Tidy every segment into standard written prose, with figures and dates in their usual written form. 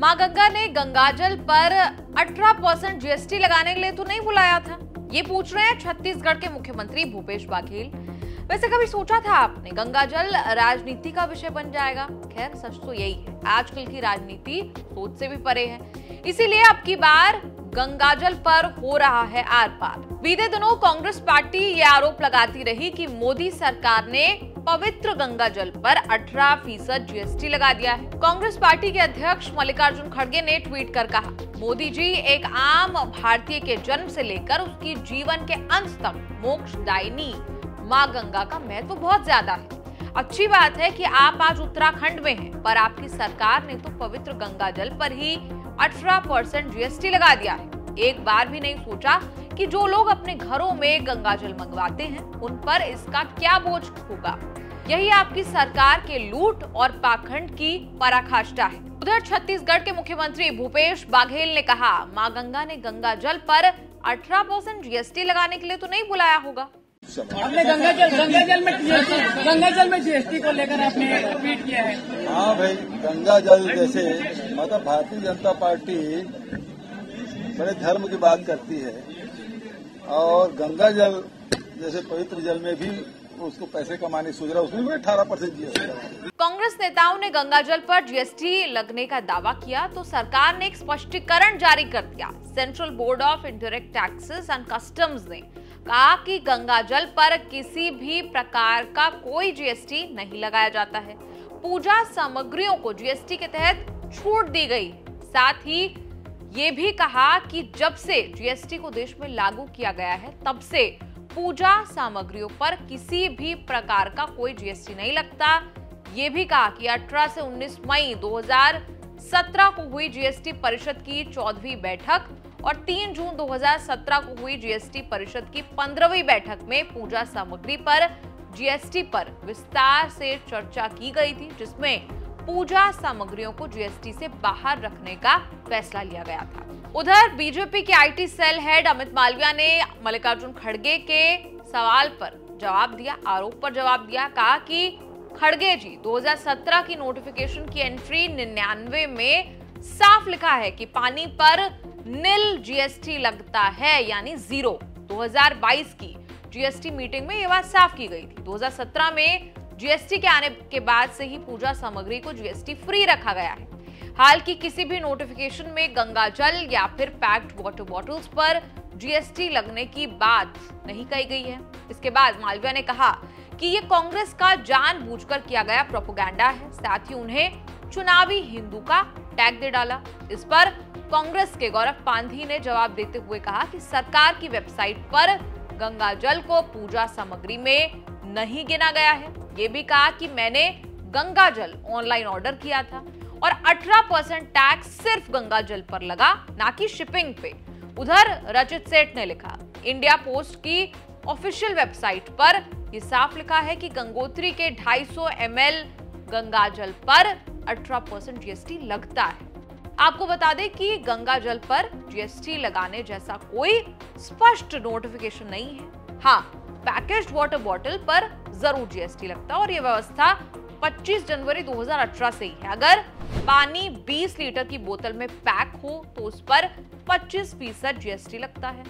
मां गंगा ने गंगाजल पर 18% जीएसटी लगाने के लिए तो नहीं बुलाया था, ये पूछ रहे हैं छत्तीसगढ़ के मुख्यमंत्री भूपेश बघेल। वैसे कभी सोचा था आपने गंगाजल राजनीति का विषय बन जाएगा? खैर सच तो यही है, आजकल की राजनीति सोच से भी परे है। इसीलिए अब की बार गंगाजल पर हो रहा है आर पार। बीते दिनों कांग्रेस पार्टी ये आरोप लगाती रही कि मोदी सरकार ने पवित्र गंगाजल पर 18% जीएसटी लगा दिया है। कांग्रेस पार्टी के अध्यक्ष मल्लिकार्जुन खड़गे ने ट्वीट कर कहा, मोदी जी एक आम भारतीय के जन्म से लेकर उसकी जीवन के अंत तक मोक्षदायिनी मां गंगा का महत्व बहुत ज्यादा है। अच्छी बात है कि आप आज उत्तराखंड में हैं, पर आपकी सरकार ने तो पवित्र गंगाजल पर ही 18% जीएसटी लगा दिया है। एक बार भी नहीं सोचा कि जो लोग अपने घरों में गंगाजल मंगवाते हैं उन पर इसका क्या बोझ होगा। यही आपकी सरकार के लूट और पाखंड की पराकाष्ठा है। उधर छत्तीसगढ़ के मुख्यमंत्री भूपेश बघेल ने कहा, मां गंगा ने गंगाजल पर 18% जीएसटी लगाने के लिए तो नहीं बुलाया होगा। आपने गंगाजल में जीएसटी को लेकर आपने ट्वीट किया है। हाँ भाई, गंगाजल जैसे मतलब भारतीय जनता पार्टी बड़े धर्म की बात करती है और गंगाजल जैसे पवित्र जल में भी उसको पैसे कमाने सोच रहा है, उसमें भी 18% जीएसटी। कांग्रेस नेताओं ने गंगाजल पर जीएसटी लगने का दावा किया तो सरकार ने एक स्पष्टीकरण जारी कर दिया। Central board of indirect taxes and customs ने कहा कि गंगाजल पर किसी भी प्रकार का कोई जीएसटी नहीं लगाया जाता है। पूजा सामग्रियों को जीएसटी के तहत छूट दी गई। साथ ही ये भी कहा कि जब से जीएसटी को देश में लागू किया गया है तब से पूजा सामग्रियों पर किसी भी प्रकार का कोई जीएसटी नहीं लगता। ये भी कहा कि 18 से 19 मई 2017 को हुई जीएसटी परिषद की 14वीं बैठक और 3 जून 2017 को हुई जीएसटी परिषद की 15वीं बैठक में पूजा सामग्री पर जीएसटी पर विस्तार से चर्चा की गई थी, जिसमें पूजा सामग्रियों को जीएसटी से बाहर रखने का फैसला लिया गया था। उधर बीजेपी के IT cell head Amit Malviya ने मल्लिकार्जुन खड़गे के सवाल पर जवाब दिया, आरोप पर जवाब दिया। कहा कि खड़गे जी 2017 की नोटिफिकेशन की एंट्री 99 में साफ लिखा है कि पानी पर निल जीएसटी लगता है, यानी जीरो। 2022 की जीएसटी मीटिंग में यह बात साफ की गई थी। 2017 में जीएसटी के आने के बाद से ही पूजा सामग्री को जीएसटी फ्री रखा गया है। हाल की किसी भी नोटिफिकेशन में गंगाजल या फिर packed water bottles per GST लगने की बात नहीं कही गई है। इसके बाद मालविया ने कहा कि ये कांग्रेस का जानबूझकर किया गया प्रोपेगेंडा है। साथ ही उन्हें चुनावी हिंदू का टैग दे डाला। इस पर कांग्रेस के गौरव पांधी ने जवाब देते हुए कहा कि सरकार की वेबसाइट पर गंगाजल को पूजा सामग्री में नहीं गिना गया है। ये भी कहा कि मैंने गंगाजल ऑनलाइन ऑर्डर किया था और 18% टैक्स सिर्फ गंगाजल पर लगा, ना कि शिपिंग पे। उधर रचित सेठ ने लिखा, इंडिया पोस्ट की ऑफिशियल वेबसाइट पर यह साफ लिखा है कि गंगोत्री के 250 ml गंगाजल पर 18% जीएसटी लगता है। आपको बता दें कि गंगाजल पर जीएसटी लगाने जैसा कोई स्पष्ट नोटिफिकेशन नहीं है। हाँ, पैकेज्ड वाटर बॉटल पर जरूर जीएसटी लगता है और यह व्यवस्था 25 जनवरी 2018 से ही है। अगर पानी 20 लीटर की बोतल में पैक हो तो उस पर 25% जीएसटी लगता है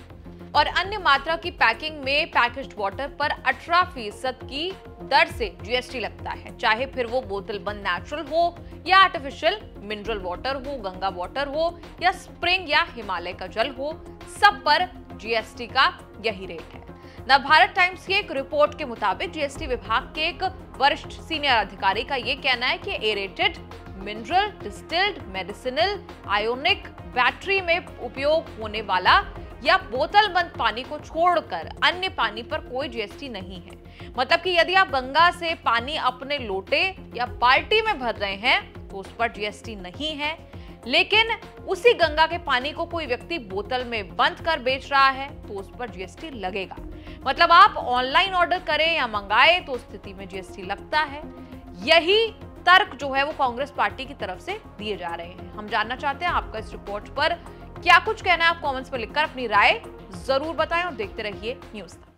और अन्य मात्रा की पैकिंग में पैकेज्ड वाटर पर 18% की दर से जीएसटी लगता है, चाहे फिर वो बोतल बंद नेचुरल हो या आर्टिफिशियल मिनरल वाटर हो, गंगा वाटर हो या स्प्रिंग या हिमालय का जल हो, सब पर जीएसटी का यही रेट है। नवभारत टाइम्स की एक रिपोर्ट के मुताबिक जीएसटी विभाग के एक वरिष्ठ सीनियर अधिकारी का यह कहना है कि aerated, mineral, distilled, medicinal, ionic, battery में उपयोग होने वाला या बोतल बंद पानी को छोड़कर अन्य पानी पर कोई जीएसटी नहीं है। मतलब कि यदि आप गंगा से पानी अपने लोटे या बाल्टी में भर रहे हैं तो उस पर जीएसटी नहीं है, लेकिन उसी गंगा के पानी को कोई व्यक्ति बोतल में बंद कर बेच रहा है तो उस पर जीएसटी लगेगा। मतलब आप ऑनलाइन ऑर्डर करें या मंगाए तो स्थिति में जीएसटी लगता है। यही तर्क जो है वो कांग्रेस पार्टी की तरफ से दिए जा रहे हैं। हम जानना चाहते हैं आपका इस रिपोर्ट पर क्या कुछ कहना है। आप कमेंट्स में लिखकर अपनी राय जरूर बताएं और देखते रहिए न्यूज़ तक।